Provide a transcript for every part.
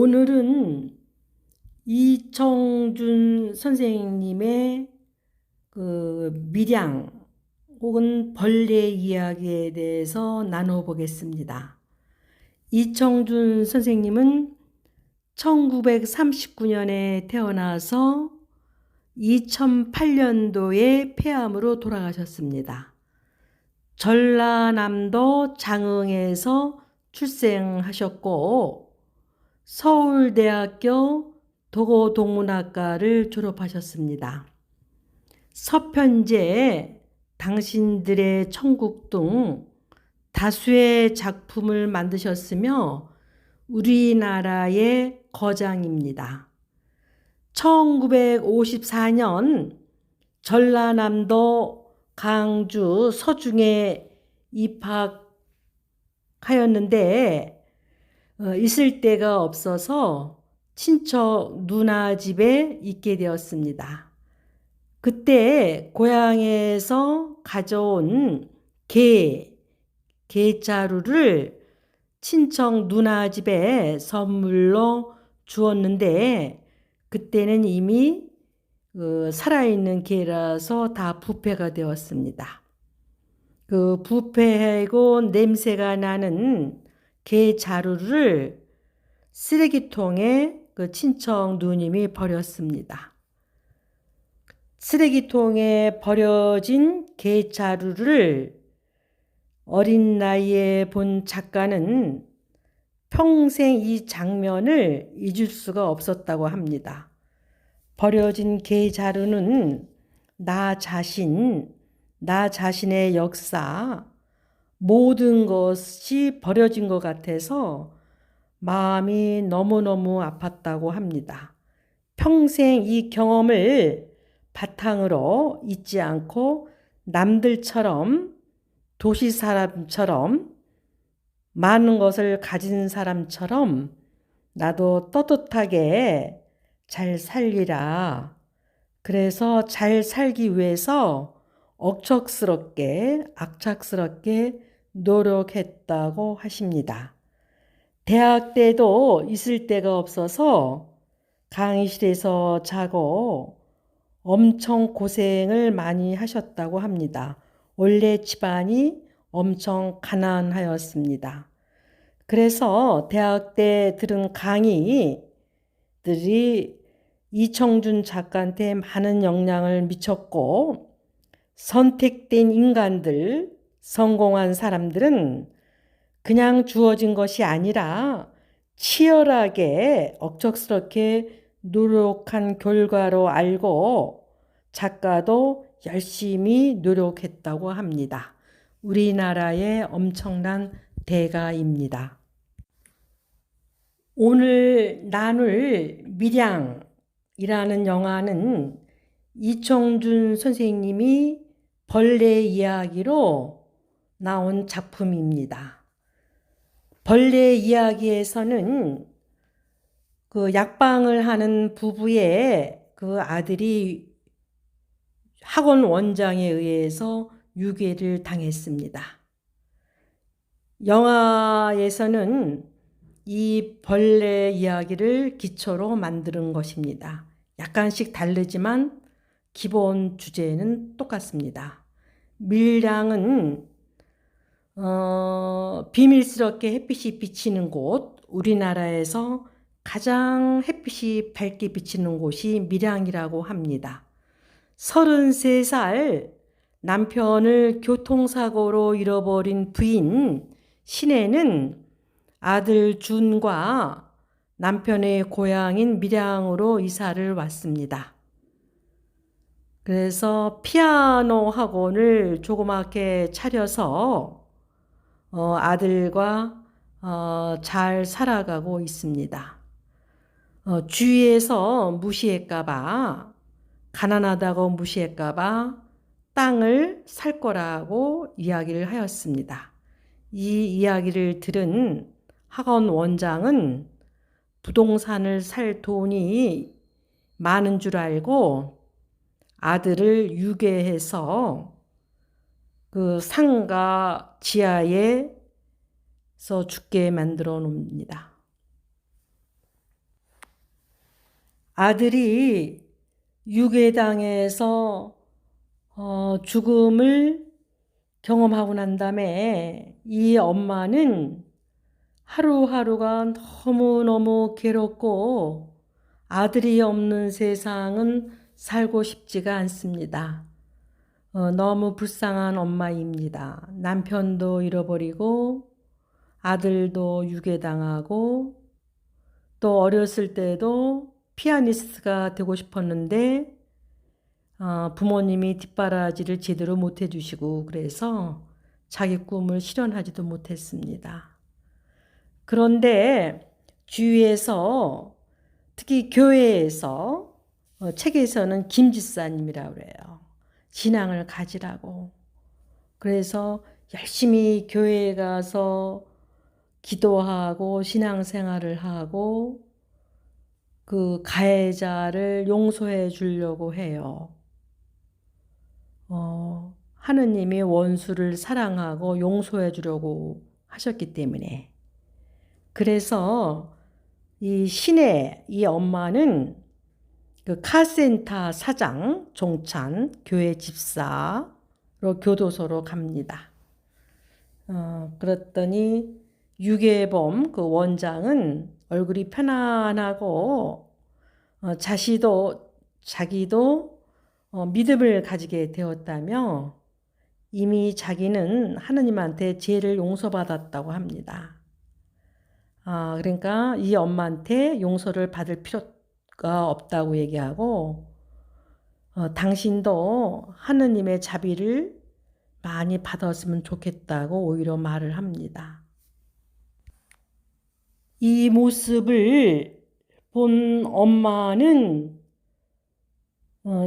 오늘은 이청준 선생님의 밀양 혹은 벌레 이야기에 대해서 나눠보겠습니다. 이청준 선생님은 1939년에 태어나서 2008년도에 폐암으로 돌아가셨습니다. 전라남도 장흥에서 출생하셨고 서울대학교 도고동문학과를 졸업하셨습니다. 서편제, 당신들의 천국 등 다수의 작품을 만드셨으며 우리나라의 거장입니다. 1954년 전라남도 강주 서중에 입학하였는데 있을 데가 없어서 친척 누나 집에 있게 되었습니다. 그때 고향에서 가져온 게자루를 친척 누나 집에 선물로 주었는데 그때는 이미 살아있는 게라서 다 부패가 되었습니다. 그 부패하고 냄새가 나는 게 자루를 쓰레기통에 그 친척 누님이 버렸습니다. 쓰레기통에 버려진 게 자루를 어린 나이에 본 작가는 평생 이 장면을 잊을 수가 없었다고 합니다. 버려진 게 자루는 나 자신의 역사, 모든 것이 버려진 것 같아서 마음이 너무너무 아팠다고 합니다. 평생 이 경험을 바탕으로 잊지 않고 남들처럼 도시 사람처럼 많은 것을 가진 사람처럼 나도 떳떳하게 잘 살리라. 그래서 잘 살기 위해서 악착스럽게 노력했다고 하십니다. 대학 때도 있을 데가 없어서 강의실에서 자고 엄청 고생을 많이 하셨다고 합니다. 원래 집안이 엄청 가난하였습니다. 그래서 대학 때 들은 강의들이 이청준 작가한테 많은 영향을 미쳤고 선택된 인간들, 성공한 사람들은 그냥 주어진 것이 아니라 치열하게 억척스럽게 노력한 결과로 알고 작가도 열심히 노력했다고 합니다. 우리나라의 엄청난 대가입니다. 오늘 나눌 밀양이라는 영화는 이청준 선생님이 벌레 이야기로 나온 작품입니다. 벌레 이야기에서는 그 약방을 하는 부부의 그 아들이 학원 원장에 의해서 유괴를 당했습니다. 영화에서는 이 벌레 이야기를 기초로 만드는 것입니다. 약간씩 다르지만 기본 주제는 똑같습니다. 밀양은 비밀스럽게 햇빛이 비치는 곳, 우리나라에서 가장 햇빛이 밝게 비치는 곳이 밀양이라고 합니다. 33살 남편을 교통사고로 잃어버린 부인 신혜는 아들 준과 남편의 고향인 밀양으로 이사를 왔습니다. 그래서 피아노 학원을 조그맣게 차려서 아들과 잘 살아가고 있습니다. 주위에서 무시할까봐, 가난하다고 무시할까봐 땅을 살 거라고 이야기를 하였습니다. 이 이야기를 들은 학원 원장은 부동산을 살 돈이 많은 줄 알고 아들을 유괴해서 그 상가 지하에서 죽게 만들어 놓습니다. 아들이 유괴당해서 죽음을 경험하고 난 다음에 이 엄마는 하루하루가 너무너무 괴롭고 아들이 없는 세상은 살고 싶지가 않습니다. 너무 불쌍한 엄마입니다. 남편도 잃어버리고 아들도 유괴당하고 또 어렸을 때도 피아니스트가 되고 싶었는데 부모님이 뒷바라지를 제대로 못 해주시고 그래서 자기 꿈을 실현하지도 못했습니다. 그런데 주위에서 특히 교회에서 책에서는 김지사님이라고 그래요. 신앙을 가지라고. 그래서 열심히 교회에 가서 기도하고 신앙생활을 하고 그 가해자를 용서해 주려고 해요. 하느님이 원수를 사랑하고 용서해 주려고 하셨기 때문에. 그래서 이 신의 이 엄마는 그 카센터 사장, 종찬, 교회 집사로 교도소로 갑니다. 그랬더니 유괴범 그 원장은 얼굴이 편안하고 자기도 믿음을 가지게 되었다며 이미 자기는 하느님한테 죄를 용서받았다고 합니다. 그러니까 이 엄마한테 용서를 받을 필요가 없다고 얘기하고 당신도 하느님의 자비를 많이 받았으면 좋겠다고 오히려 말을 합니다. 이 모습을 본 엄마는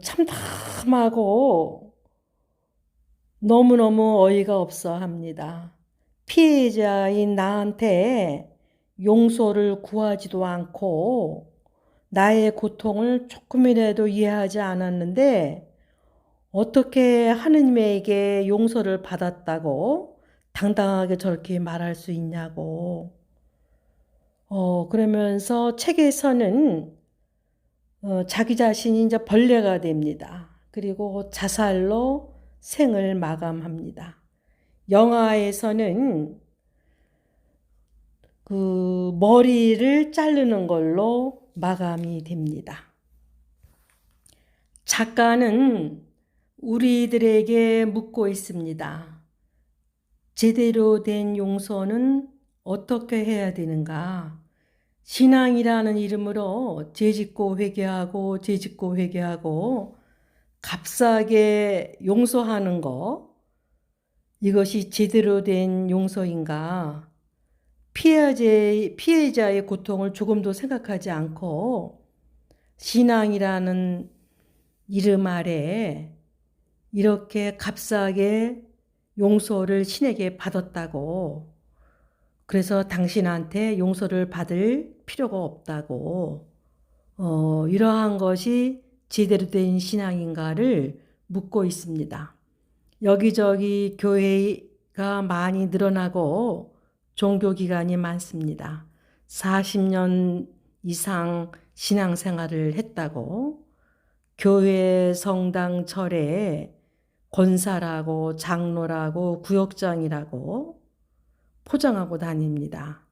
참담하고 너무너무 어이가 없어 합니다. 피해자인 나한테 용서를 구하지도 않고 나의 고통을 조금이라도 이해하지 않았는데 어떻게 하느님에게 용서를 받았다고 당당하게 저렇게 말할 수 있냐고. 그러면서 책에서는 자기 자신이 이제 벌레가 됩니다. 그리고 자살로 생을 마감합니다. 영화에서는 그 머리를 자르는 걸로 마감이 됩니다. 작가는 우리들에게 묻고 있습니다. 제대로 된 용서는 어떻게 해야 되는가? 신앙이라는 이름으로 죄짓고 회개하고 죄짓고 회개하고 값싸게 용서하는 거, 이것이 제대로 된 용서인가? 피해자의 고통을 조금도 생각하지 않고 신앙이라는 이름 아래 이렇게 값싸게 용서를 신에게 받았다고, 그래서 당신한테 용서를 받을 필요가 없다고, 이러한 것이 제대로 된 신앙인가를 묻고 있습니다. 여기저기 교회가 많이 늘어나고 종교기관이 많습니다. 40년 이상 신앙생활을 했다고 교회 성당 절에 권사라고 장로라고 구역장이라고 포장하고 다닙니다.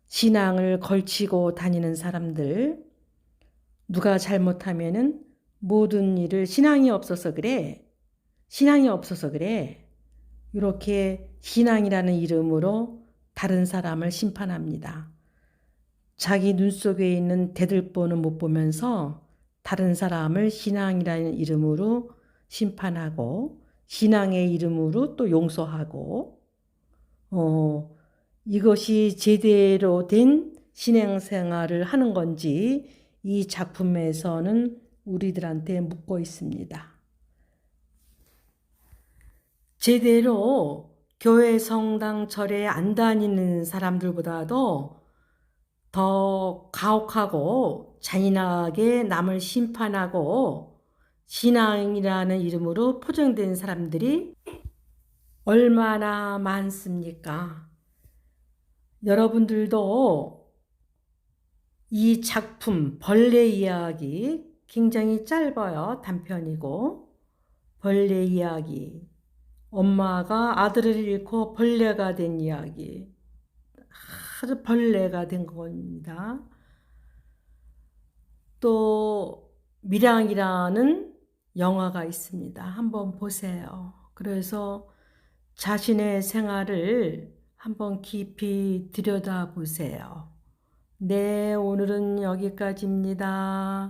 신앙을 걸치고 다니는 사람들, 누가 잘못하면은 모든 일을 신앙이 없어서 그래. 이렇게 신앙이라는 이름으로 다른 사람을 심판합니다. 자기 눈 속에 있는 대들보는 못 보면서 다른 사람을 신앙이라는 이름으로 심판하고 신앙의 이름으로 또 용서하고, 이것이 제대로 된 신앙생활을 하는 건지 이 작품에서는 우리들한테 묻고 있습니다. 제대로 교회 성당 절에 안 다니는 사람들보다도 더 가혹하고 잔인하게 남을 심판하고 신앙이라는 이름으로 포장된 사람들이 얼마나 많습니까? 여러분들도 이 작품 벌레 이야기 굉장히 짧아요. 단편이고 벌레 이야기. 엄마가 아들을 잃고 벌레가 된 이야기. 아주 벌레가 된 겁니다. 또 밀양이라는 영화가 있습니다. 한번 보세요. 그래서 자신의 생활을 한번 깊이 들여다보세요. 네, 오늘은 여기까지입니다.